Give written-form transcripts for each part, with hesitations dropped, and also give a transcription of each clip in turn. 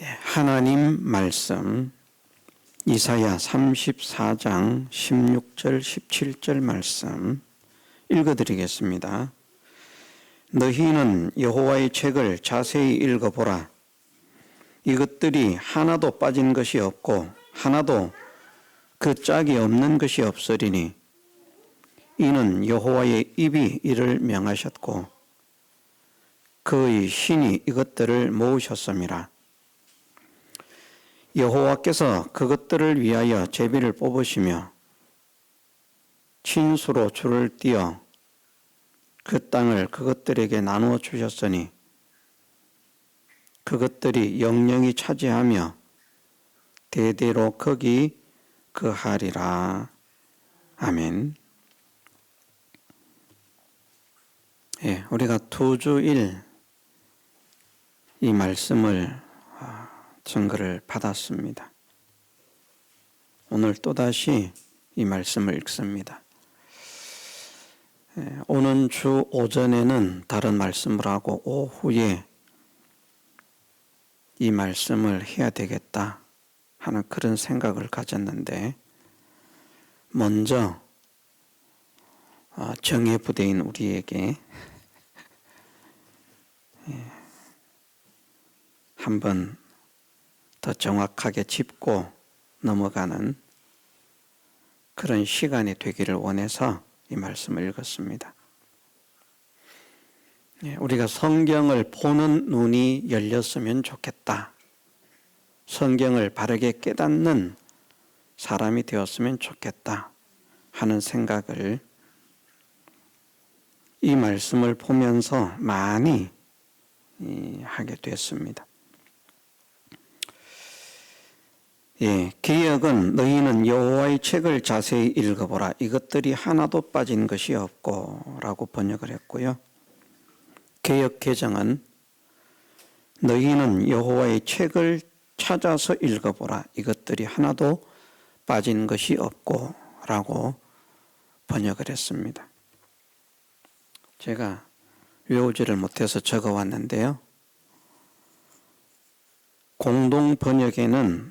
하나님 말씀 이사야 34장 16절 17절 말씀 읽어드리겠습니다. 너희는 여호와의 책을 자세히 읽어보라. 이것들이 하나도 빠진 것이 없고 하나도 그 짝이 없는 것이 없으리니 이는 여호와의 입이 이를 명하셨고 그의 신이 이것들을 모으셨음이라. 여호와께서 그것들을 위하여 제비를 뽑으시며 친수로 줄을 띄어 그 땅을 그것들에게 나누어 주셨으니 그것들이 영영이 차지하며 대대로 거기 거하리라. 아멘. 우리가 투주일 이 말씀을 증거를 받았습니다. 오늘 또다시 이 말씀을 읽습니다. 오는 주 오전에는 다른 말씀을 하고 오후에 이 말씀을 해야 되겠다 하는 그런 생각을 가졌는데 먼저 정예부대인 우리에게 한번 더 정확하게 짚고 넘어가는 그런 시간이 되기를 원해서 이 말씀을 읽었습니다. 우리가 성경을 보는 눈이 열렸으면 좋겠다. 성경을 바르게 깨닫는 사람이 되었으면 좋겠다 하는 생각을 이 말씀을 보면서 많이 하게 됐습니다. 개역은 너희는 여호와의 책을 자세히 읽어보라. 이것들이 하나도 빠진 것이 없고 라고 번역을 했고요. 개역 개정은 너희는 여호와의 책을 찾아서 읽어보라. 이것들이 하나도 빠진 것이 없고 라고 번역을 했습니다. 제가 외우지를 못해서 적어왔는데요. 공동 번역에는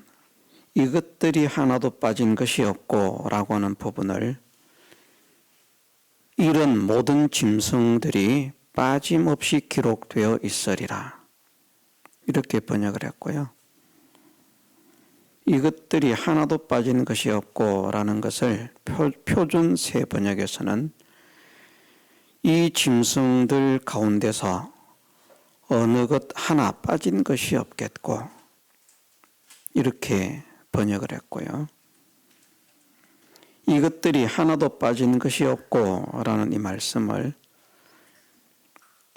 이것들이 하나도 빠진 것이 없고 라고 하는 부분을 이런 모든 짐승들이 빠짐없이 기록되어 있으리라 이렇게 번역을 했고요. 이것들이 하나도 빠진 것이 없고 라는 것을 표준 새 번역에서는 이 짐승들 가운데서 어느 것 하나 빠진 것이 없겠고 이렇게 번역을 했고요. 이것들이 하나도 빠진 것이 없고 라는 이 말씀을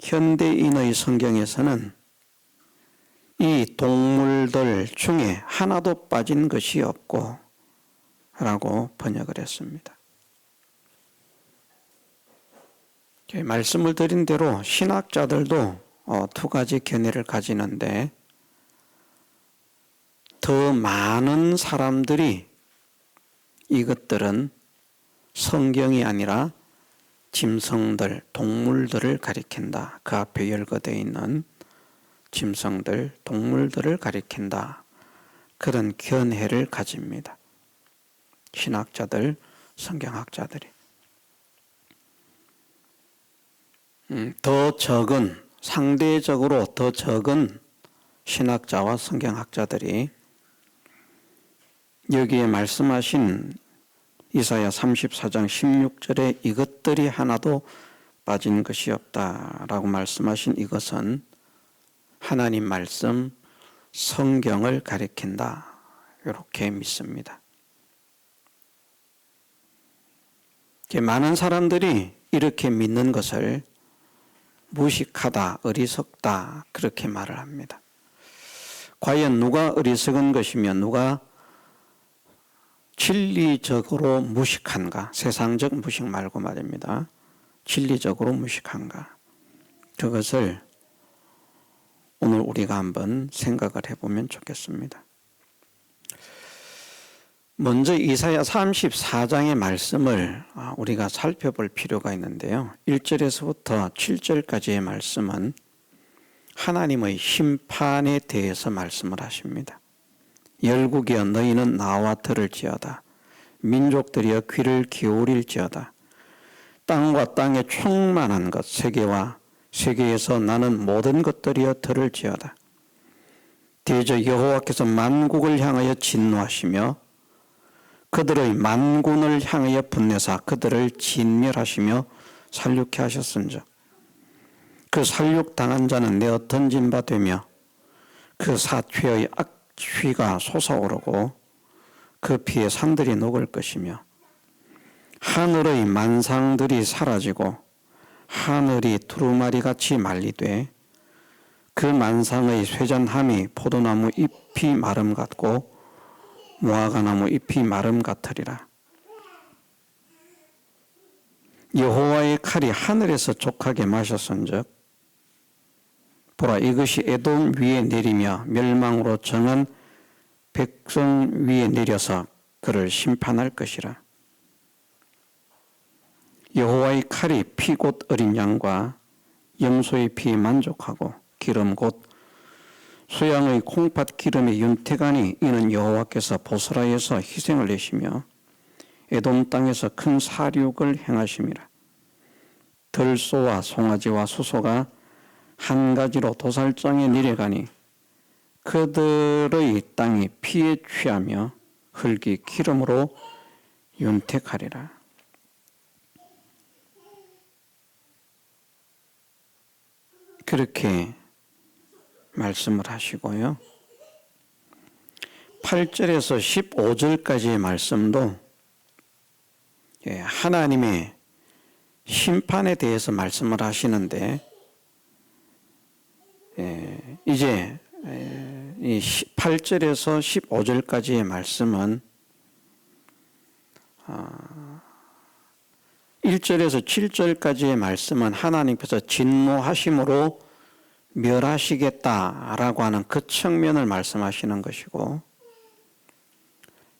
현대인의 성경에서는 이 동물들 중에 하나도 빠진 것이 없고 라고 번역을 했습니다. 말씀을 드린 대로 신학자들도 두 가지 견해를 가지는데 더 많은 사람들이 이것들은 성경이 아니라 짐승들, 동물들을 가리킨다. 그 앞에 열거되어 있는 짐승들, 동물들을 가리킨다. 그런 견해를 가집니다. 신학자들, 성경학자들이. 더 적은, 상대적으로 더 적은 신학자와 성경학자들이 여기에 말씀하신 이사야 34장 16절에 이것들이 하나도 빠진 것이 없다라고 말씀하신 이것은 하나님 말씀, 성경을 가리킨다. 이렇게 믿습니다. 많은 사람들이 이렇게 믿는 것을 무식하다, 어리석다 그렇게 말을 합니다. 과연 누가 어리석은 것이며 누가 진리적으로 무식한가? 세상적 무식 말고 말입니다. 진리적으로 무식한가? 그것을 오늘 우리가 한번 생각을 해보면 좋겠습니다. 먼저 이사야 34장의 말씀을 우리가 살펴볼 필요가 있는데요. 1절에서부터 7절까지의 말씀은 하나님의 심판에 대해서 말씀을 하십니다. 열국이여 너희는 나와 들을지어다. 민족들이여 귀를 기울일지어다. 땅과 땅에 충만한 것 세계와 세계에서 나는 모든 것들이여 들을지어다. 대저 여호와께서 만국을 향하여 진노하시며 그들의 만군을 향하여 분내사 그들을 진멸하시며 살육케 하셨은즉 그 살육당한 자는 내어 던진 바 되며 그 사체의 악취가 솟아오르고 그 피에 산들이 녹을 것이며 하늘의 만상들이 사라지고 하늘이 두루마리같이 말리되 그 만상의 쇠잔함이 포도나무 잎이 마름 같고 무화과나무 잎이 마름 같으리라. 여호와의 칼이 하늘에서 족하게 마셨은즉 보라 이것이 에돔 위에 내리며 멸망으로 정한 백성 위에 내려서 그를 심판할 것이라. 여호와의 칼이 피 곧 어린 양과 염소의 피에 만족하고 기름 곧 소양의 콩팥 기름의 윤택하니 이는 여호와께서 보스라에서 희생을 내시며 에돔 땅에서 큰 사륙을 행하심이라. 들소와 송아지와 수소가 한 가지로 도살장에 내려가니 그들의 땅이 피에 취하며 흙이 기름으로 윤택하리라. 그렇게 말씀을 하시고요. 8절에서 15절까지의 말씀도 하나님의 심판에 대해서 말씀을 하시는데 이제 이 8절에서 15절까지의 말씀은 1절에서 7절까지의 말씀은 하나님께서 진노하심으로 멸하시겠다라고 하는 그 측면을 말씀하시는 것이고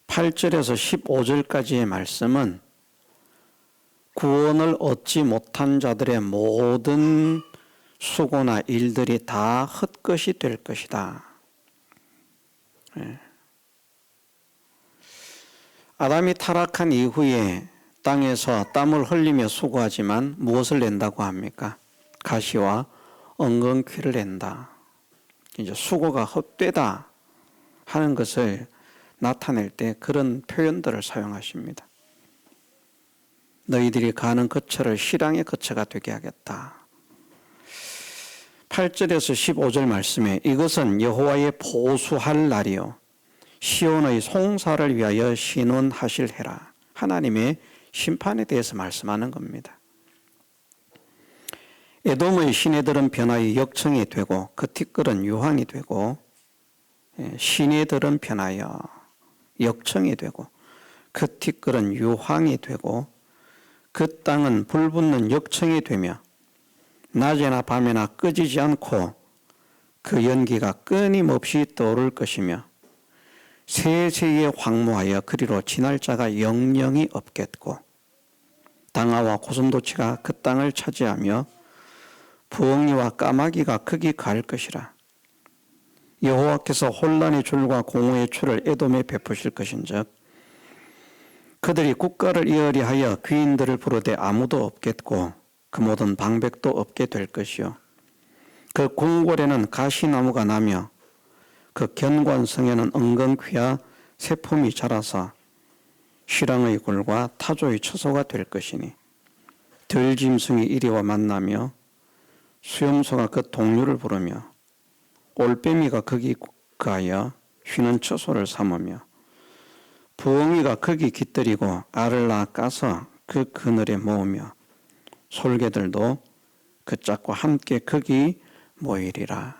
8절에서 15절까지의 말씀은 구원을 얻지 못한 자들의 모든 수고나 일들이 다 헛것이 될 것이다. 아담이 타락한 이후에 땅에서 땀을 흘리며 수고하지만 무엇을 낸다고 합니까? 가시와 엉겅퀴를 낸다. 이제 수고가 헛되다 하는 것을 나타낼 때 그런 표현들을 사용하십니다. 너희들이 가는 거처를 실랑의 거처가 되게 하겠다. 8절에서 15절 말씀에 이것은 여호와의 보수할 날이요 시온의 송사를 위하여 신원하실 해라. 하나님의 심판에 대해서 말씀하는 겁니다. 에돔의 시내들은 변하여 역청이 되고 그 티끌은 유황이 되고 시내들은 변하여 역청이 되고 그 티끌은 유황이 되고 그 땅은 불붙는 역청이 되며 낮에나 밤에나 끄지지 않고 그 연기가 끊임없이 떠오를 것이며 세세에 황무하여 그리로 지날 자가 영영이 없겠고 당아와 고슴도치가 그 땅을 차지하며 부엉이와 까마귀가 거기 갈 것이라. 여호와께서 혼란의 줄과 공허의 줄을 에돔에 베푸실 것인즉 그들이 국가를 이어리하여 귀인들을 부르되 아무도 없겠고 그 모든 방백도 없게 될 것이요 그 궁궐에는 가시나무가 나며 그 견관성에는 엉겅퀴와 새품이 자라서 시랑의 굴과 타조의 처소가 될 것이니 들짐승이 이리와 만나며 수염소가 그 동류를 부르며 올빼미가 거기 가여 쉬는 처소를 삼으며 부엉이가 거기 깃들이고 알을 낳아 까서 그 그늘에 모으며 솔개들도 그 짝과 함께 거기 모이리라.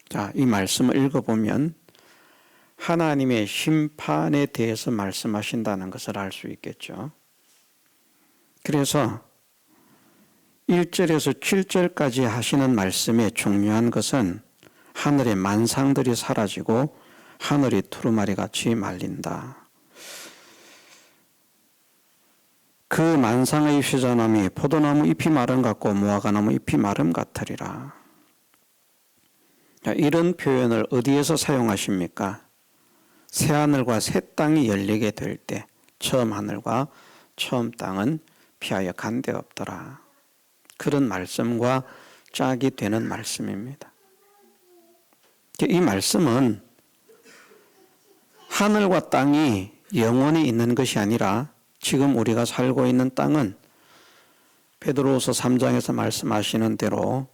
자, 이 말씀을 읽어보면 하나님의 심판에 대해서 말씀하신다는 것을 알 수 있겠죠. 그래서 1절에서 7절까지 하시는 말씀의 중요한 것은 하늘의 만상들이 사라지고 하늘이 두루마리같이 말린다. 그 만상의 휘저남이 포도나무 잎이 마름 같고 무화과나무 잎이 마름 같으리라. 이런 표현을 어디에서 사용하십니까? 새하늘과 새 땅이 열리게 될 때 처음 하늘과 처음 땅은 피하여 간 데 없더라. 그런 말씀과 짝이 되는 말씀입니다. 이 말씀은 하늘과 땅이 영원히 있는 것이 아니라 지금 우리가 살고 있는 땅은 베드로후서 3장에서 말씀하시는 대로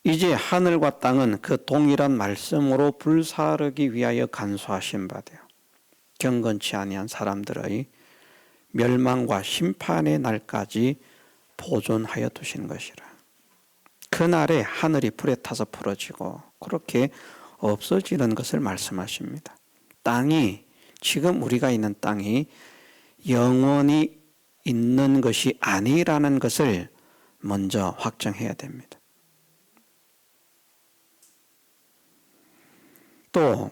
이제 하늘과 땅은 그 동일한 말씀으로 불사르기 위하여 간수하신 바되요 경건치 아니한 사람들의 멸망과 심판의 날까지 보존하여 두신 것이라. 그날에 하늘이 불에 타서 풀어지고 그렇게 없어지는 것을 말씀하십니다. 땅이 지금 우리가 있는 땅이 영원히 있는 것이 아니라는 것을 먼저 확정해야 됩니다. 또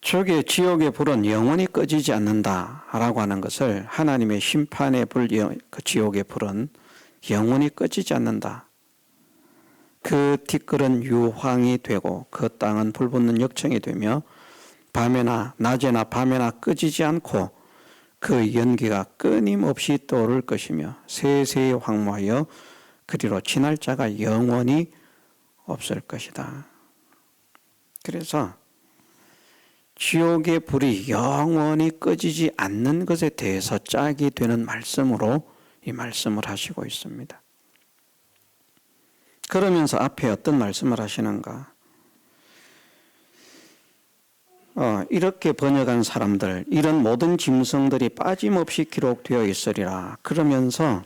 저게 지옥의 불은 영원히 꺼지지 않는다라고 하는 것을 하나님의 심판의 불, 그 지옥의 불은 영원히 꺼지지 않는다. 그 티끌은 유황이 되고 그 땅은 불붙는 역청이 되며 밤에나 낮에나 밤에나 꺼지지 않고 그 연기가 끊임없이 떠오를 것이며 세세히 황무하여 그리로 지날 자가 영원히 없을 것이다. 그래서 지옥의 불이 영원히 꺼지지 않는 것에 대해서 짝이 되는 말씀으로 이 말씀을 하시고 있습니다. 그러면서 앞에 어떤 말씀을 하시는가? 이렇게 번역한 사람들, 이런 모든 짐승들이 빠짐없이 기록되어 있으리라. 그러면서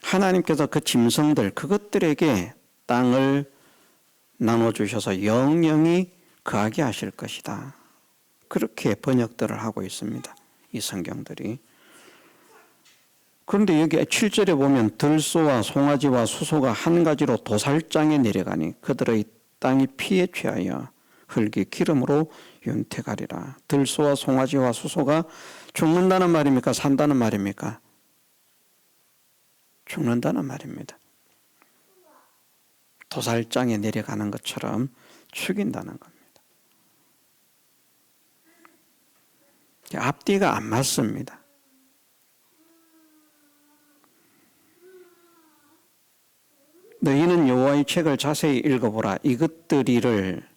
하나님께서 그 짐승들, 그것들에게 땅을 나눠주셔서 영영이 거하게 하실 것이다. 그렇게 번역들을 하고 있습니다. 이 성경들이. 그런데 여기 7절에 보면 들소와 송아지와 수소가 한 가지로 도살장에 내려가니 그들의 땅이 피에 취하여 흙이 기름으로 윤택하리라. 들소와 송아지와 수소가 죽는다는 말입니까? 산다는 말입니까? 죽는다는 말입니다. 도살장에 내려가는 것처럼 죽인다는 겁니다. 앞뒤가 안 맞습니다. 너희는 여호와의 책을 자세히 읽어보라. 이것들이를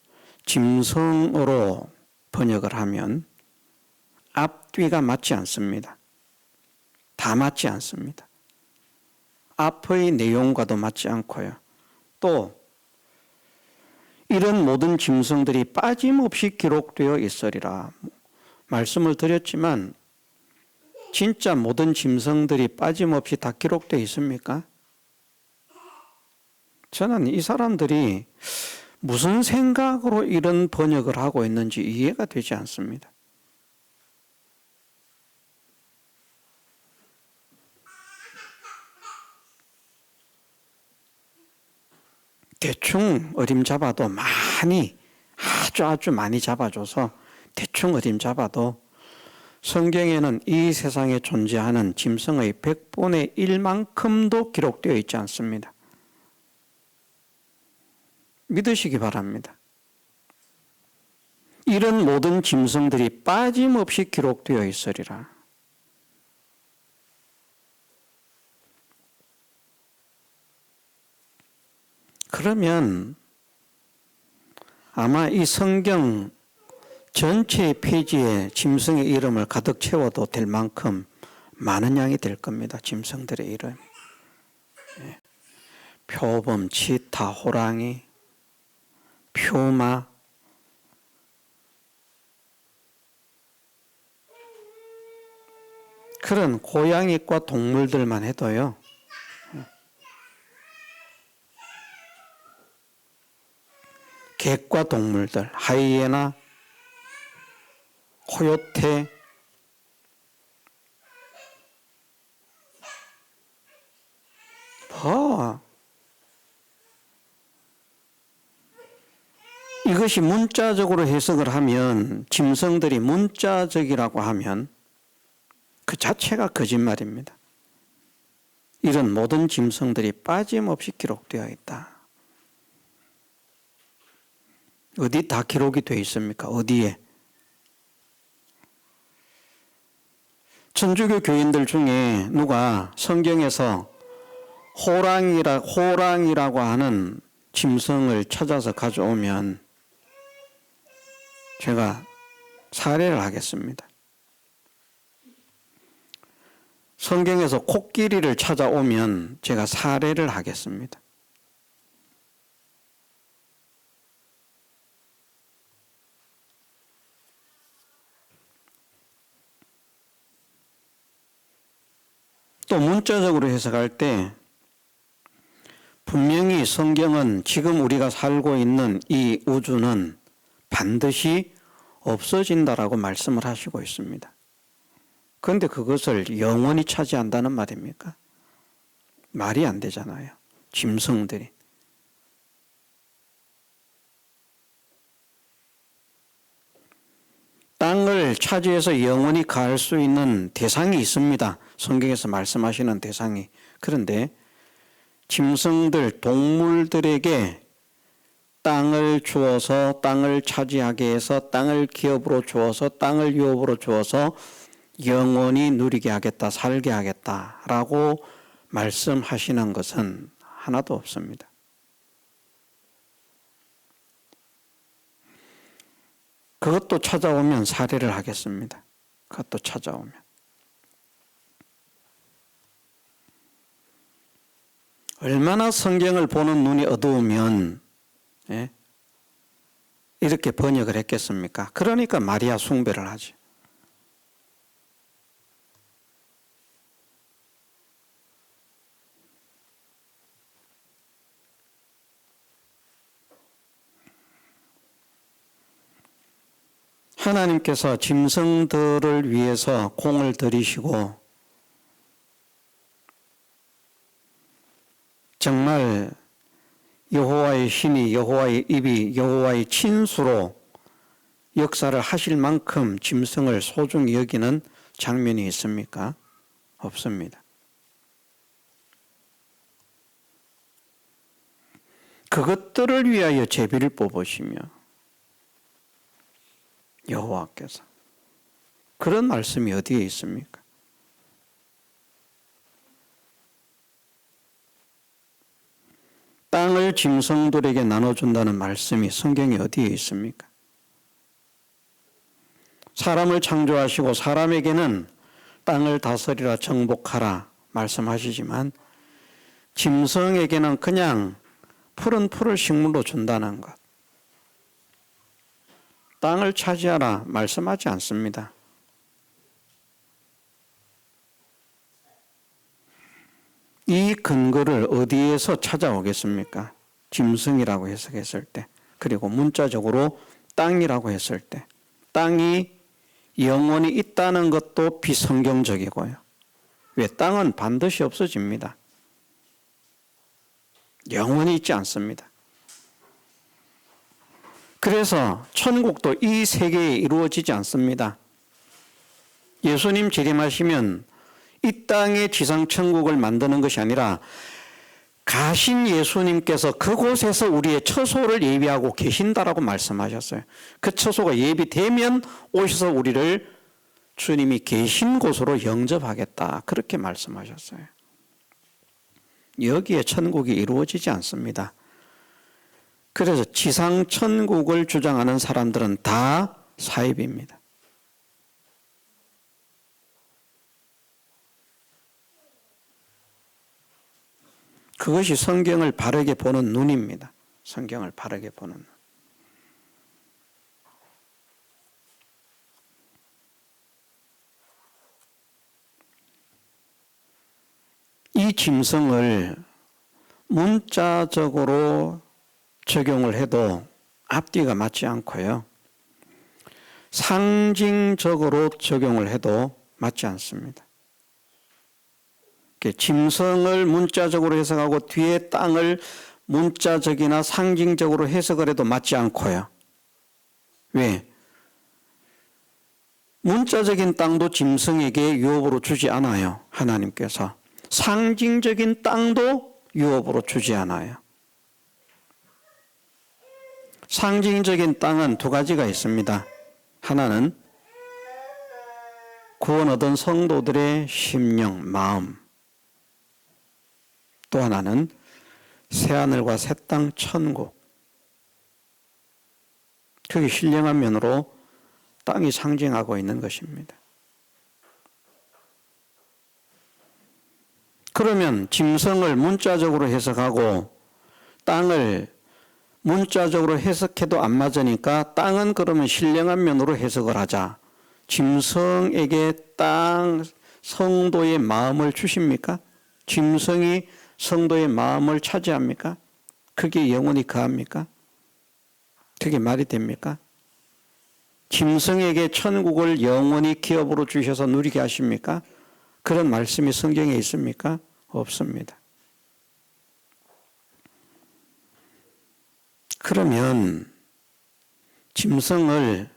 짐승으로 번역을 하면 앞뒤가 맞지 않습니다. 다 맞지 않습니다. 앞의 내용과도 맞지 않고요. 또 이런 모든 짐승들이 빠짐없이 기록되어 있으리라. 말씀을 드렸지만 진짜 모든 짐승들이 빠짐없이 다 기록되어 있습니까? 저는 이 사람들이 무슨 생각으로 이런 번역을 하고 있는지 이해가 되지 않습니다. 대충 어림잡아도 많이 아주 많이 잡아줘서 대충 어림잡아도 성경에는 이 세상에 존재하는 짐승의 100분의 1만큼도 기록되어 있지 않습니다. 믿으시기 바랍니다. 이런 모든 짐승들이 빠짐없이 기록되어 있으리라. 그러면 아마 이 성경 전체 페이지에 짐승의 이름을 가득 채워도 될 만큼 많은 양이 될 겁니다. 짐승들의 이름. 표범, 치타, 호랑이, 표마, 그런 고양이과 동물들만 해도요. 객과 동물들, 하이에나, 코요테, 이것이 문자적으로 해석을 하면, 짐승들이 문자적이라고 하면 그 자체가 거짓말입니다. 이런 모든 짐승들이 빠짐없이 기록되어 있다. 어디 다 기록이 되어 있습니까? 어디에? 천주교 교인들 중에 누가 성경에서 호랑이라고 하는 짐승을 찾아서 가져오면 제가 살해를 하겠습니다. 성경에서 코끼리를 찾아오면 제가 살해를 하겠습니다. 또 문자적으로 해석할 때 분명히 성경은 지금 우리가 살고 있는 이 우주는 반드시 없어진다라고 말씀을 하시고 있습니다. 그런데 그것을 영원히 차지한다는 말입니까? 말이 안 되잖아요. 짐승들이. 땅을 차지해서 영원히 갈 수 있는 대상이 있습니다. 성경에서 말씀하시는 대상이. 그런데 짐승들, 동물들에게 땅을 주어서 땅을 차지하게 해서 땅을 기업으로 주어서 땅을 유업으로 주어서 영원히 누리게 하겠다, 살게 하겠다라고 말씀하시는 것은 하나도 없습니다. 그것도 찾아오면 살해를 하겠습니다. 그것도 찾아오면. 얼마나 성경을 보는 눈이 어두우면 이렇게 번역을 했겠습니까? 그러니까 마리아 숭배를 하지. 하나님께서 짐승들을 위해서 공을 들이시고 정말 여호와의 신이, 여호와의 입이, 여호와의 친수로 역사를 하실 만큼 짐승을 소중히 여기는 장면이 있습니까? 없습니다. 그것들을 위하여 제비를 뽑으시며 여호와께서 그런 말씀이 어디에 있습니까? 땅을 짐승들에게 나눠준다는 말씀이 성경에 어디에 있습니까? 사람을 창조하시고 사람에게는 땅을 다스리라 정복하라 말씀하시지만 짐승에게는 그냥 푸른 풀을 식물로 준다는 것. 땅을 차지하라 말씀하지 않습니다. 이 근거를 어디에서 찾아오겠습니까? 짐승이라고 해석했을 때, 그리고 문자적으로 땅이라고 했을 때, 땅이 영원히 있다는 것도 비성경적이고요. 왜? 땅은 반드시 없어집니다. 영원히 있지 않습니다. 그래서 천국도 이 세계에 이루어지지 않습니다. 예수님 재림하시면 이 땅의 지상천국을 만드는 것이 아니라 가신 예수님께서 그곳에서 우리의 처소를 예비하고 계신다라고 말씀하셨어요. 그 처소가 예비되면 오셔서 우리를 주님이 계신 곳으로 영접하겠다. 그렇게 말씀하셨어요. 여기에 천국이 이루어지지 않습니다. 그래서 지상천국을 주장하는 사람들은 다 사입입니다. 그것이 성경을 바르게 보는 눈입니다. 성경을 바르게 보는 눈. 이 짐승을 문자적으로 적용을 해도 앞뒤가 맞지 않고요. 상징적으로 적용을 해도 맞지 않습니다. 짐승을 문자적으로 해석하고 뒤에 땅을 문자적이나 상징적으로 해석을 해도 맞지 않고요. 왜? 문자적인 땅도 짐승에게 유업으로 주지 않아요. 하나님께서. 상징적인 땅도 유업으로 주지 않아요. 상징적인 땅은 두 가지가 있습니다. 하나는 구원 얻은 성도들의 심령, 마음. 또 하나는 새하늘과 새 땅, 천국. 그게 신령한 면으로 땅이 상징하고 있는 것입니다. 그러면 짐승을 문자적으로 해석하고 땅을 문자적으로 해석해도 안 맞으니까 땅은 그러면 신령한 면으로 해석을 하자. 짐승에게 땅, 성도의 마음을 주십니까? 짐승이 성도의 마음을 차지합니까? 그게 영원히 거합니까? 그게 말이 됩니까? 짐승에게 천국을 영원히 기업으로 주셔서 누리게 하십니까? 그런 말씀이 성경에 있습니까? 없습니다. 그러면 짐승을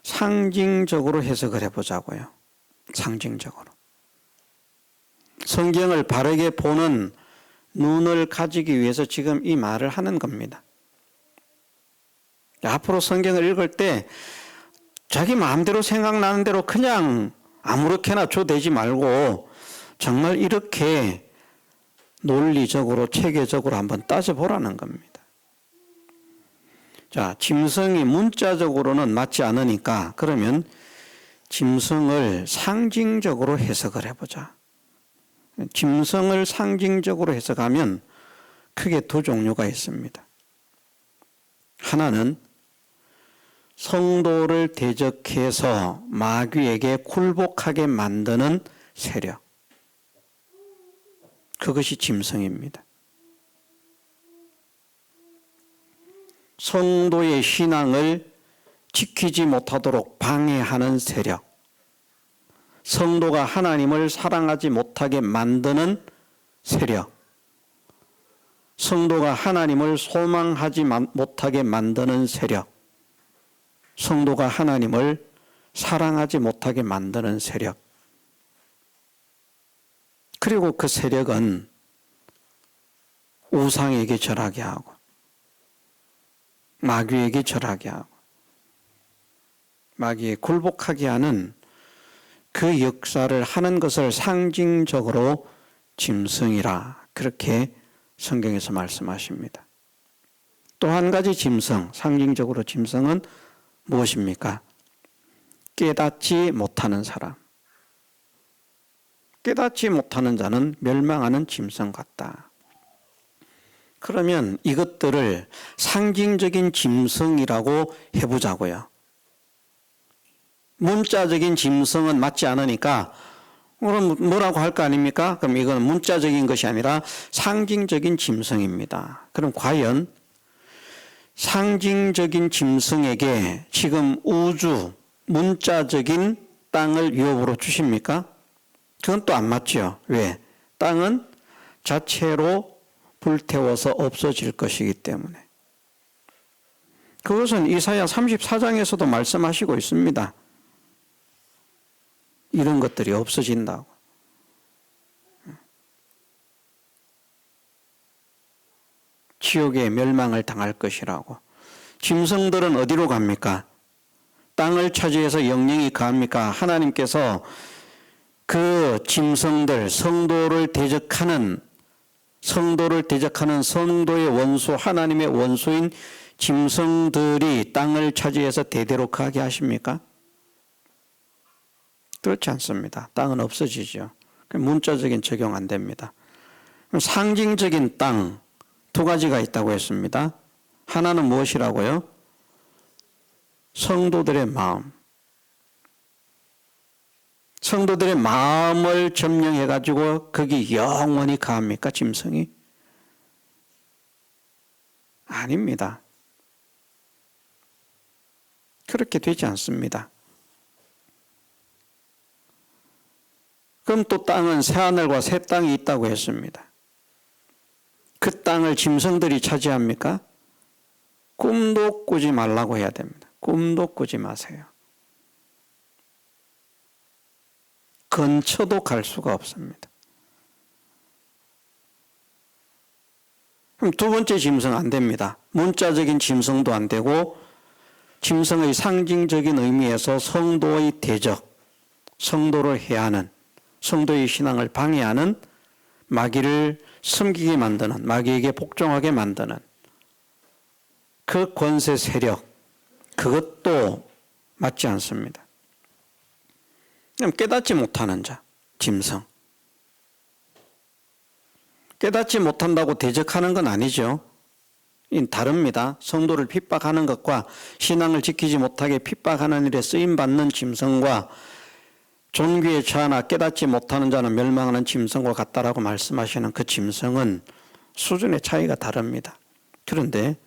상징적으로 해석을 해보자고요. 상징적으로. 성경을 바르게 보는 눈을 가지기 위해서 지금 이 말을 하는 겁니다. 앞으로 성경을 읽을 때 자기 마음대로 생각나는 대로 그냥 아무렇게나 줘대지 말고 정말 이렇게 논리적으로 체계적으로 한번 따져보라는 겁니다. 자, 짐승이 문자적으로는 맞지 않으니까 그러면 짐승을 상징적으로 해석을 해보자. 짐승을 상징적으로 해석하면 크게 두 종류가 있습니다. 하나는 성도를 대적해서 마귀에게 굴복하게 만드는 세력. 그것이 짐승입니다. 성도의 신앙을 지키지 못하도록 방해하는 세력. 성도가 하나님을 사랑하지 못하게 만드는 세력. 성도가 하나님을 소망하지 못하게 만드는 세력. 성도가 하나님을 사랑하지 못하게 만드는 세력. 그리고 그 세력은 우상에게 절하게 하고 마귀에게 절하게 하고 마귀에 굴복하게 하는 그 역사를 하는 것을 상징적으로 짐승이라 그렇게 성경에서 말씀하십니다. 또 한 가지 짐승, 상징적으로 짐승은 무엇입니까? 깨닫지 못하는 사람. 깨닫지 못하는 자는 멸망하는 짐승 같다. 그러면 이것들을 상징적인 짐승이라고 해보자고요. 문자적인 짐승은 맞지 않으니까 그럼 뭐라고 할 거 아닙니까? 그럼 이건 문자적인 것이 아니라 상징적인 짐승입니다. 그럼 과연 상징적인 짐승에게 지금 우주, 문자적인 땅을 유업으로 주십니까? 그건 또 안 맞죠. 왜? 땅은 자체로 불태워서 없어질 것이기 때문에. 그것은 이사야 34장에서도 말씀하시고 있습니다. 이런 것들이 없어진다고. 지옥에 멸망을 당할 것이라고. 짐승들은 어디로 갑니까? 땅을 차지해서 영영이 갑니까? 하나님께서 그 짐승들, 성도를 대적하는 성도의 원수, 하나님의 원수인 짐승들이 땅을 차지해서 대대로 가게 하십니까? 그렇지 않습니다. 땅은 없어지죠. 문자적인 적용 안 됩니다. 상징적인 땅 두 가지가 있다고 했습니다. 하나는 무엇이라고요? 성도들의 마음. 성도들의 마음을 점령해가지고 거기 영원히 가합니까? 짐승이? 아닙니다. 그렇게 되지 않습니다. 그럼 또 땅은 새하늘과 새 땅이 있다고 했습니다. 그 땅을 짐승들이 차지합니까? 꿈도 꾸지 말라고 해야 됩니다. 꿈도 꾸지 마세요. 근처도 갈 수가 없습니다. 그럼 두 번째 짐승 안 됩니다. 문자적인 짐승도 안 되고 짐승의 상징적인 의미에서 성도의 대적, 성도를 해하는, 성도의 신앙을 방해하는, 마귀를 숨기게 만드는, 마귀에게 복종하게 만드는 그 권세 세력, 그것도 맞지 않습니다. 그럼 깨닫지 못하는 자, 짐승. 깨닫지 못한다고 대적하는 건 아니죠. 다릅니다. 성도를 핍박하는 것과 신앙을 지키지 못하게 핍박하는 일에 쓰임받는 짐승과 존귀에 처하나 깨닫지 못하는 자는 멸망하는 짐승과 같다라고 말씀하시는 그 짐승은 수준의 차이가 다릅니다. 그런데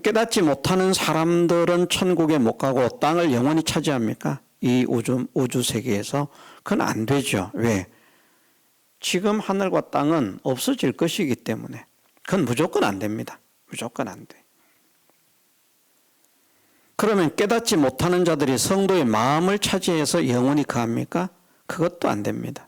깨닫지 못하는 사람들은 천국에 못 가고 땅을 영원히 차지합니까? 이 우주 세계에서? 그건 안 되죠. 왜? 지금 하늘과 땅은 없어질 것이기 때문에 그건 무조건 안 됩니다. 무조건 안 돼. 그러면 깨닫지 못하는 자들이 성도의 마음을 차지해서 영원히 거합니까? 그것도 안 됩니다.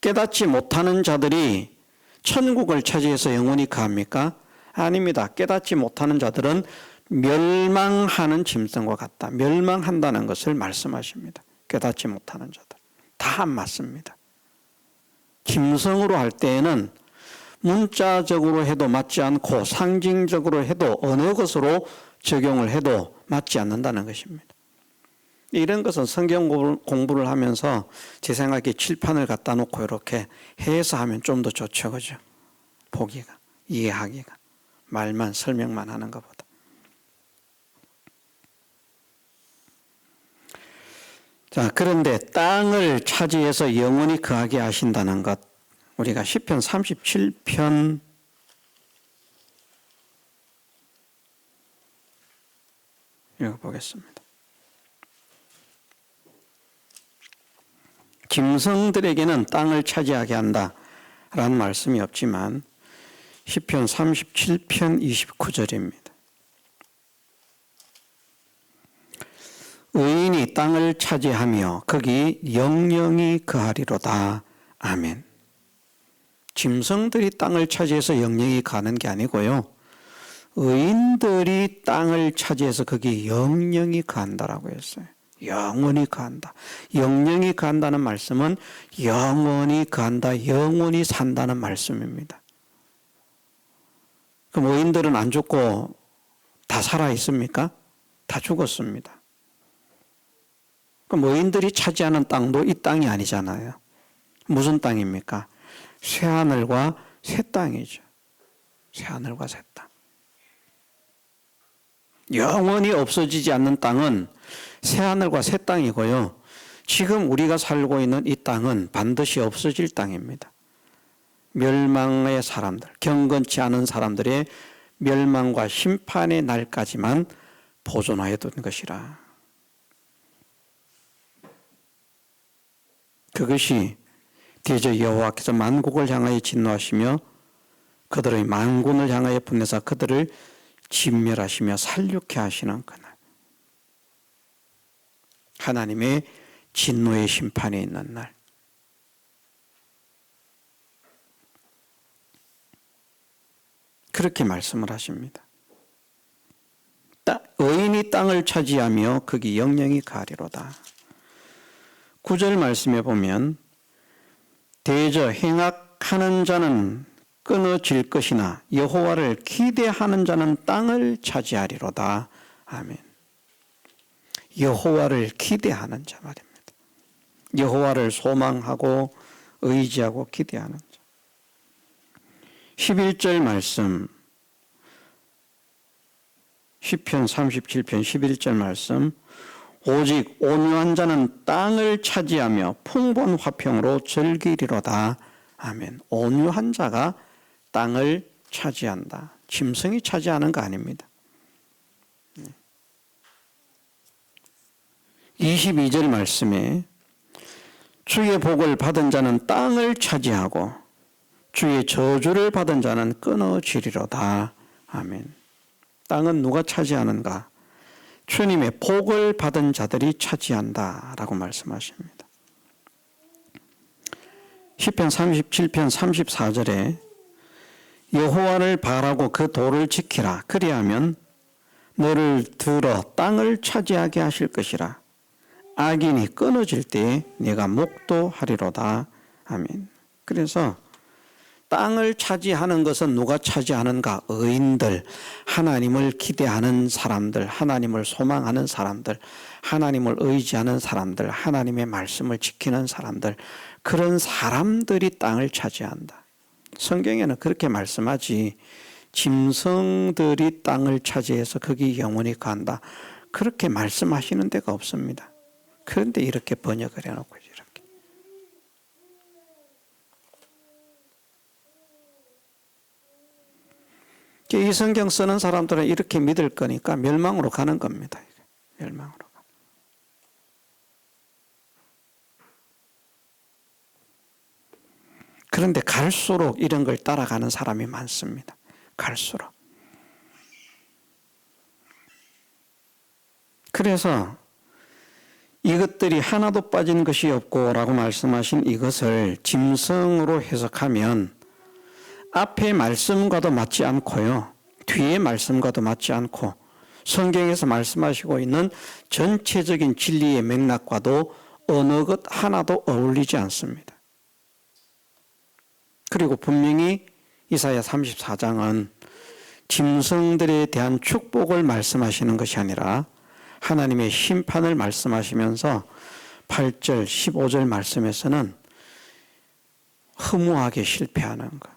깨닫지 못하는 자들이 천국을 차지해서 영원히 거합니까? 아닙니다. 깨닫지 못하는 자들은 멸망하는 짐승과 같다. 멸망한다는 것을 말씀하십니다. 깨닫지 못하는 자들. 다 안 맞습니다. 짐승으로 할 때에는 문자적으로 해도 맞지 않고 상징적으로 해도 어느 것으로 적용을 해도 맞지 않는다는 것입니다. 이런 것은 성경 공부를 하면서 제 생각에 칠판을 갖다 놓고 이렇게 해서 하면 좀 더 좋죠. 그죠? 보기가, 이해하기가. 말만, 설명만 하는 것보다. 자, 그런데 땅을 차지해서 영원히 거하게 하신다는 것. 우리가 시편 37편 읽어보겠습니다. 짐승들에게는 땅을 차지하게 한다라는 말씀이 없지만 시편 37편 29절입니다. 의인이 땅을 차지하며 거기 영영이 거하리로다. 아멘. 짐승들이 땅을 차지해서 영영이 가는 게 아니고요. 의인들이 땅을 차지해서 거기 영영이 거한다라고 했어요. 영원히 거한다. 영영이 거한다는 말씀은 영원히 거한다, 영원히 산다는 말씀입니다. 그럼 의인들은 안 죽고 다 살아 있습니까? 다 죽었습니다. 그럼 의인들이 차지하는 땅도 이 땅이 아니잖아요. 무슨 땅입니까? 새하늘과 새 땅이죠. 새하늘과 새 땅. 영원히 없어지지 않는 땅은 새하늘과 새 땅이고요. 지금 우리가 살고 있는 이 땅은 반드시 없어질 땅입니다. 멸망의 사람들, 경건치 않은 사람들의 멸망과 심판의 날까지만 보존하여 둔 것이라. 그것이 대저 여호와께서 만국을 향하여 진노하시며 그들의 만군을 향하여 분내사 그들을 진멸하시며 살육케 하시는 그날. 하나님의 진노의 심판이 있는 날. 그렇게 말씀을 하십니다. 의인이 땅을 차지하며 거기 영영이 거하리로다. 9절 말씀에 보면 대저 행악하는 자는 끊어질 것이나 여호와를 기대하는 자는 땅을 차지하리로다. 아멘. 여호와를 기대하는 자 말입니다. 여호와를 소망하고 의지하고 기대하는 자. 11절 말씀, 시편 37편 11절 말씀, 오직 온유한 자는 땅을 차지하며 풍부한 화평으로 즐기리로다. 아멘. 온유한 자가 땅을 차지한다. 짐승이 차지하는 거 아닙니다. 22절 말씀에 주의 복을 받은 자는 땅을 차지하고 주의 저주를 받은 자는 끊어지리로다. 아멘. 땅은 누가 차지하는가? 주님의 복을 받은 자들이 차지한다라고 말씀하십니다. 시편 37편 34절에 여호와를 바라고 그 도를 지키라. 그리하면 너를 들어 땅을 차지하게 하실 것이라. 악인이 끊어질 때에 네가 목도하리로다. 아멘. 그래서 땅을 차지하는 것은 누가 차지하는가? 의인들, 하나님을 기대하는 사람들, 하나님을 소망하는 사람들, 하나님을 의지하는 사람들, 하나님의 말씀을 지키는 사람들, 그런 사람들이 땅을 차지한다. 성경에는 그렇게 말씀하지, 짐승들이 땅을 차지해서 거기 영원히 간다, 그렇게 말씀하시는 데가 없습니다. 그런데 이렇게 번역을 해놓고 이렇게. 이 성경 쓰는 사람들은 이렇게 믿을 거니까 멸망으로 가는 겁니다. 멸망으로 가. 그런데 갈수록 이런 걸 따라가는 사람이 많습니다. 갈수록. 그래서 이것들이 하나도 빠진 것이 없고 라고 말씀하신 이것을 짐승으로 해석하면 앞의 말씀과도 맞지 않고요, 뒤의 말씀과도 맞지 않고 성경에서 말씀하시고 있는 전체적인 진리의 맥락과도 어느 것 하나도 어울리지 않습니다. 그리고 분명히 이사야 34장은 짐승들에 대한 축복을 말씀하시는 것이 아니라 하나님의 심판을 말씀하시면서 8절, 15절 말씀에서는 허무하게 실패하는 것,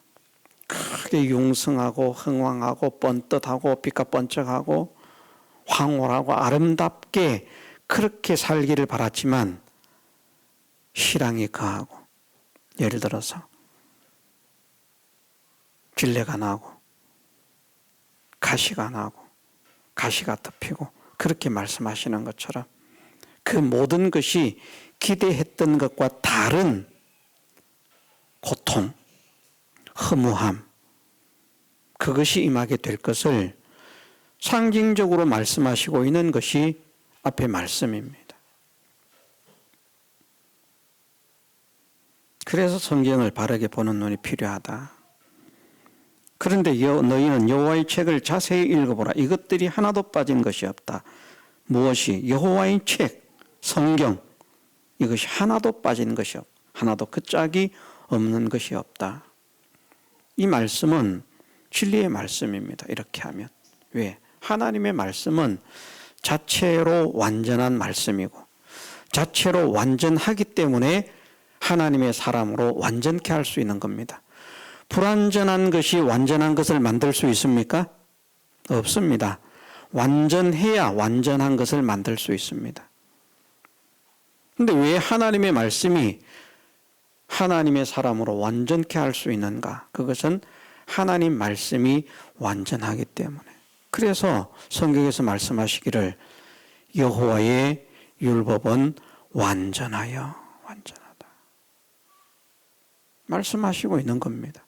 크게 융성하고 흥왕하고 번듯하고 빛과 번쩍하고 황홀하고 아름답게 그렇게 살기를 바랐지만 실랑이 거하고, 예를 들어서 빌레가 나고 가시가 나고 가시가 덮이고 그렇게 말씀하시는 것처럼 그 모든 것이 기대했던 것과 다른 고통, 허무함, 그것이 임하게 될 것을 상징적으로 말씀하시고 있는 것이 앞의 말씀입니다. 그래서 성경을 바르게 보는 눈이 필요하다. 그런데 너희는 여호와의 책을 자세히 읽어보라. 이것들이 하나도 빠진 것이 없다. 무엇이? 여호와의 책, 성경, 이것이 하나도 빠진 것이 없다. 하나도 그 짝이 없는 것이 없다. 이 말씀은 진리의 말씀입니다. 이렇게 하면. 왜? 하나님의 말씀은 자체로 완전한 말씀이고 자체로 완전하기 때문에 하나님의 사람으로 완전케 할 수 있는 겁니다. 불완전한 것이 완전한 것을 만들 수 있습니까? 없습니다. 완전해야 완전한 것을 만들 수 있습니다. 그런데 왜 하나님의 말씀이 하나님의 사람으로 완전케 할 수 있는가? 그것은 하나님 말씀이 완전하기 때문에. 그래서 성경에서 말씀하시기를 여호와의 율법은 완전하여 완전하다. 말씀하시고 있는 겁니다.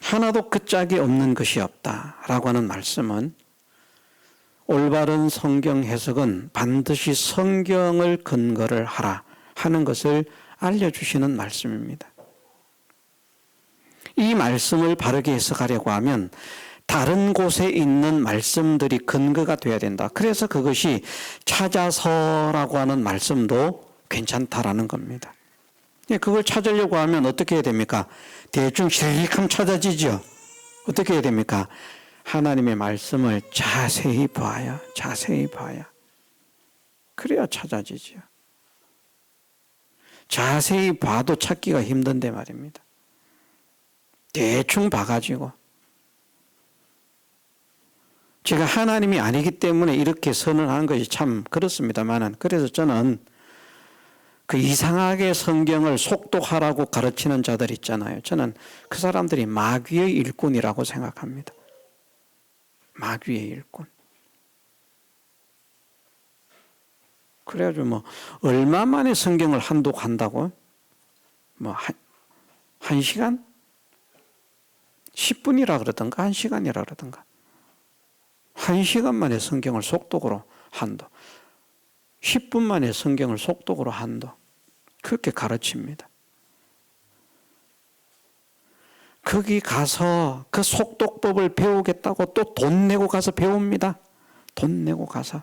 하나도 그 짝이 없는 것이 없다라고 하는 말씀은 올바른 성경 해석은 반드시 성경을 근거를 하라 하는 것을 알려주시는 말씀입니다. 이 말씀을 바르게 해석하려고 하면 다른 곳에 있는 말씀들이 근거가 되어야 된다. 그래서 그것이 찾아서라고 하는 말씀도 괜찮다라는 겁니다. 그걸 찾으려고 하면 어떻게 해야 됩니까? 대충 실리감 찾아지죠. 어떻게 해야 됩니까? 하나님의 말씀을 자세히 봐야, 자세히 봐야. 그래야 찾아지죠. 자세히 봐도 찾기가 힘든데 말입니다. 대충 봐가지고. 제가 하나님이 아니기 때문에 이렇게 선언하는 것이 참 그렇습니다만은, 그래서 저는 그 이상하게 성경을 속독하라고 가르치는 자들 있잖아요. 저는 그 사람들이 마귀의 일꾼이라고 생각합니다. 마귀의 일꾼. 그래가지고 뭐 얼마 만에 성경을 한독한다고? 뭐 한 시간? 10분이라 그러던가 1시간이라 그러던가 1시간 만에 성경을 속독으로 한독, 10분 만에 성경을 속독으로 한독. 그렇게 가르칩니다. 거기 가서 그 속독법을 배우겠다고 또 돈 내고 가서 배웁니다. 돈 내고 가서.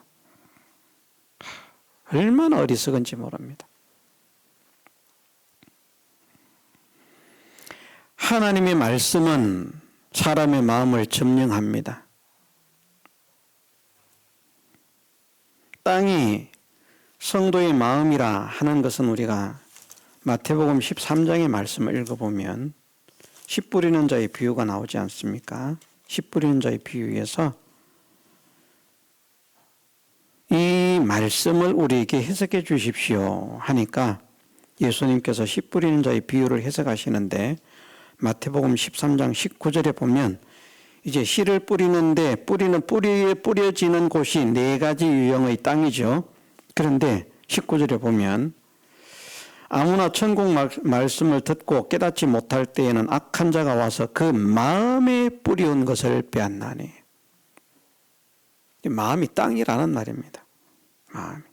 얼마나 어리석은지 모릅니다. 하나님의 말씀은 사람의 마음을 점령합니다. 땅이 성도의 마음이라 하는 것은 우리가 마태복음 13장의 말씀을 읽어보면 씨 뿌리는 자의 비유가 나오지 않습니까? 씨 뿌리는 자의 비유에서 이 말씀을 우리에게 해석해 주십시오 하니까 예수님께서 씨 뿌리는 자의 비유를 해석하시는데 마태복음 13장 19절에 보면 이제 씨를 뿌리는데 뿌리는 뿌리에 뿌려지는 곳이 네 가지 유형의 땅이죠. 그런데 19절에 보면 아무나 천국 말씀을 듣고 깨닫지 못할 때에는 악한 자가 와서 그 마음에 뿌리온 것을 빼앗나니. 마음이 땅이라는 말입니다. 마음이.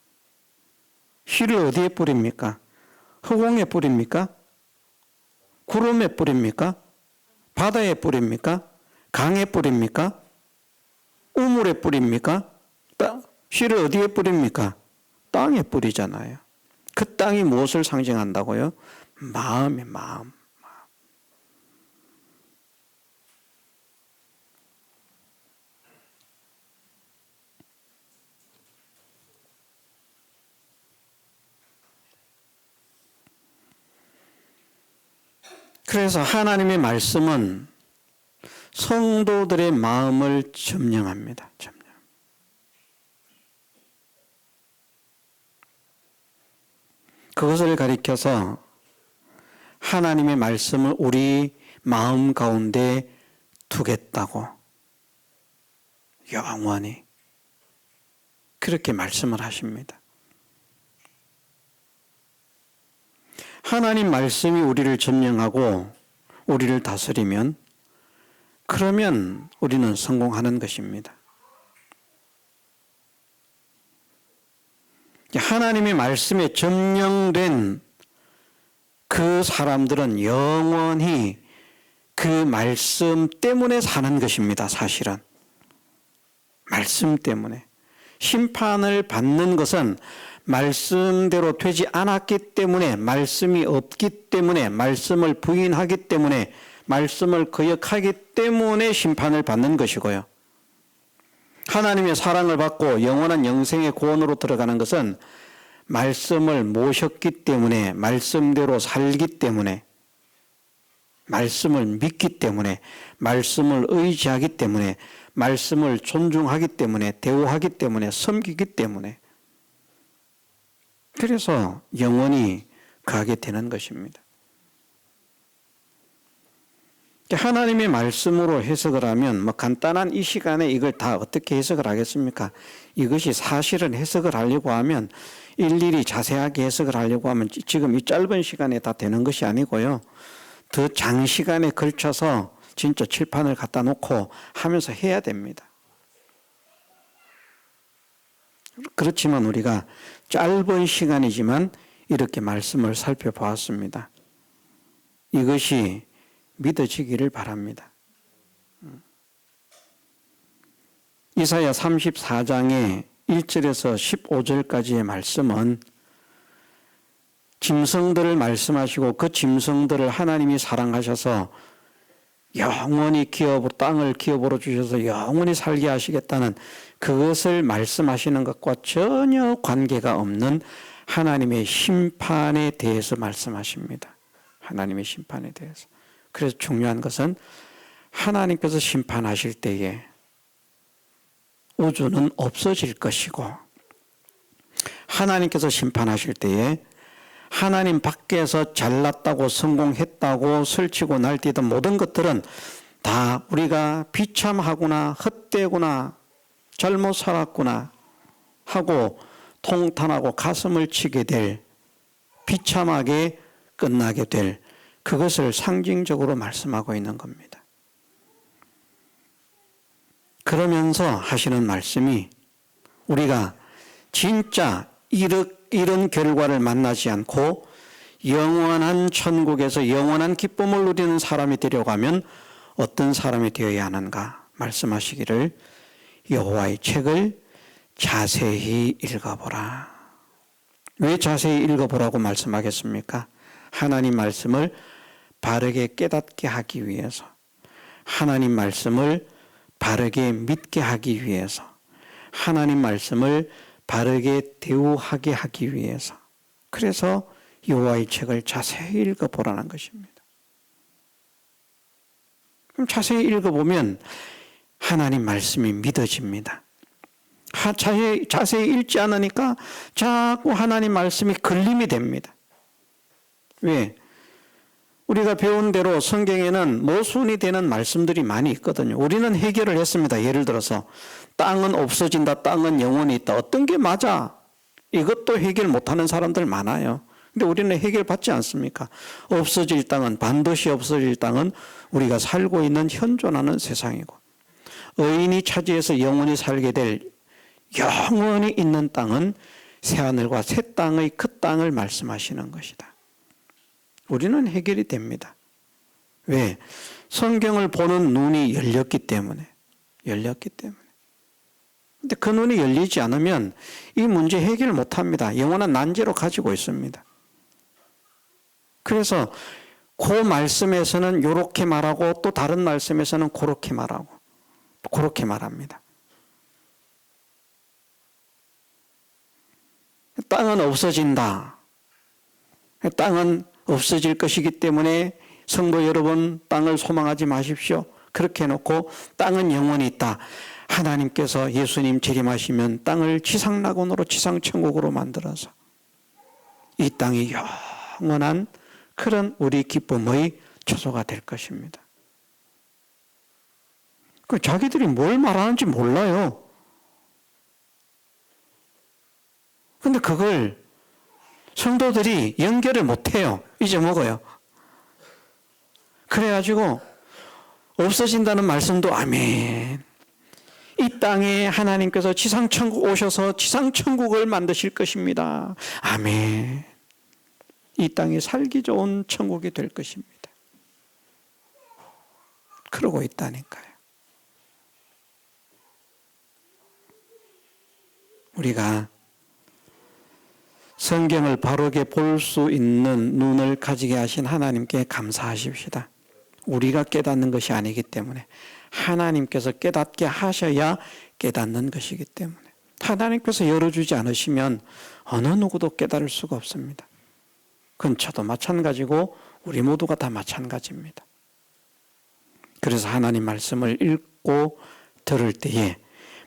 씨를 어디에 뿌립니까? 허공에 뿌립니까? 구름에 뿌립니까? 바다에 뿌립니까? 강에 뿌립니까? 우물에 뿌립니까? 씨를 어디에 뿌립니까? 땅에 뿌리잖아요. 그 땅이 무엇을 상징한다고요? 마음의 마음. 그래서 하나님의 말씀은 성도들의 마음을 점령합니다. 그것을 가리켜서 하나님의 말씀을 우리 마음 가운데 두겠다고 영원히 그렇게 말씀을 하십니다. 하나님 말씀이 우리를 점령하고 우리를 다스리면 그러면 우리는 성공하는 것입니다. 하나님의 말씀에 점령된 그 사람들은 영원히 그 말씀 때문에 사는 것입니다. 사실은 말씀 때문에 심판을 받는 것은 말씀대로 되지 않았기 때문에, 말씀이 없기 때문에, 말씀을 부인하기 때문에, 말씀을 거역하기 때문에 심판을 받는 것이고요. 하나님의 사랑을 받고 영원한 영생의 구원으로 들어가는 것은 말씀을 모셨기 때문에, 말씀대로 살기 때문에, 말씀을 믿기 때문에, 말씀을 의지하기 때문에, 말씀을 존중하기 때문에, 대우하기 때문에, 섬기기 때문에, 그래서 영원히 가게 되는 것입니다. 하나님의 말씀으로 해석을 하면 간단한 이 시간에 이걸 다 어떻게 해석을 하겠습니까? 이것이 사실은 해석을 하려고 하면 일일이 자세하게 해석을 하려고 하면 지금 이 짧은 시간에 다 되는 것이 아니고요. 더 장시간에 걸쳐서 진짜 칠판을 갖다 놓고 하면서 해야 됩니다. 그렇지만 우리가 짧은 시간이지만 이렇게 말씀을 살펴보았습니다. 이것이 믿어지기를 바랍니다. 이사야 34장의 1절에서 15절까지의 말씀은 짐승들을 말씀하시고 그 짐승들을 하나님이 사랑하셔서 영원히 땅을 기업으로 주셔서 영원히 살게 하시겠다는 그것을 말씀하시는 것과 전혀 관계가 없는 하나님의 심판에 대해서 말씀하십니다. 하나님의 심판에 대해서. 그래서 중요한 것은 하나님께서 심판하실 때에 우주는 없어질 것이고 하나님께서 심판하실 때에 하나님 밖에서 잘났다고 성공했다고 설치고 날뛰던 모든 것들은 다 우리가 비참하구나, 헛되구나, 잘못 살았구나 하고 통탄하고 가슴을 치게 될, 비참하게 끝나게 될 그것을 상징적으로 말씀하고 있는 겁니다. 그러면서 하시는 말씀이 우리가 진짜 이런 결과를 만나지 않고 영원한 천국에서 영원한 기쁨을 누리는 사람이 되려고 하면 어떤 사람이 되어야 하는가 말씀하시기를 여호와의 책을 자세히 읽어보라. 왜 자세히 읽어보라고 말씀하겠습니까? 하나님 말씀을 바르게 깨닫게 하기 위해서, 하나님 말씀을 바르게 믿게 하기 위해서, 하나님 말씀을 바르게 대우하게 하기 위해서. 그래서 여호와의 책을 자세히 읽어보라는 것입니다. 그럼 자세히 읽어보면 하나님 말씀이 믿어집니다. 자세히 읽지 않으니까 자꾸 하나님 말씀이 걸림이 됩니다. 왜? 우리가 배운 대로 성경에는 모순이 되는 말씀들이 많이 있거든요. 우리는 해결을 했습니다. 예를 들어서 땅은 없어진다, 땅은 영원히 있다. 어떤 게 맞아? 이것도 해결 못하는 사람들 많아요. 근데 우리는 해결받지 않습니까? 없어질 땅은, 반드시 없어질 땅은 우리가 살고 있는 현존하는 세상이고, 의인이 차지해서 영원히 살게 될 영원히 있는 땅은 새하늘과 새 땅의 그 땅을 말씀하시는 것이다. 우리는 해결이 됩니다. 왜? 성경을 보는 눈이 열렸기 때문에. 근데 그 눈이 열리지 않으면 이 문제 해결 못합니다. 영원한 난제로 가지고 있습니다. 그래서 그 말씀에서는 이렇게 말하고 또 다른 말씀에서는 그렇게 말하고 또 그렇게 말합니다. 땅은 없어진다. 땅은 없어질 것이기 때문에 성도 여러분 땅을 소망하지 마십시오. 그렇게 해놓고 땅은 영원히 있다. 하나님께서 예수님 재림하시면 땅을 지상낙원으로 지상천국으로 만들어서 이 땅이 영원한 그런 우리 기쁨의 처소가 될 것입니다. 자기들이 뭘 말하는지 몰라요. 근데 그걸 성도들이 연결을 못해요. 잊어먹어요. 그래가지고 없어진다는 말씀도 아멘. 이 땅에 하나님께서 지상천국 오셔서 지상천국을 만드실 것입니다. 아멘. 이 땅이 살기 좋은 천국이 될 것입니다. 그러고 있다니까요. 우리가 성경을 바르게 볼 수 있는 눈을 가지게 하신 하나님께 감사하십시다. 우리가 깨닫는 것이 아니기 때문에 하나님께서 깨닫게 하셔야 깨닫는 것이기 때문에 하나님께서 열어주지 않으시면 어느 누구도 깨달을 수가 없습니다. 근처도 마찬가지고 우리 모두가 다 마찬가지입니다. 그래서 하나님 말씀을 읽고 들을 때에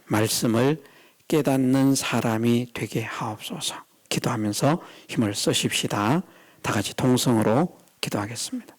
말씀을 깨닫는 사람이 되게 하옵소서. 기도하면서 힘을 쓰십시다. 다 같이 동성으로 기도하겠습니다.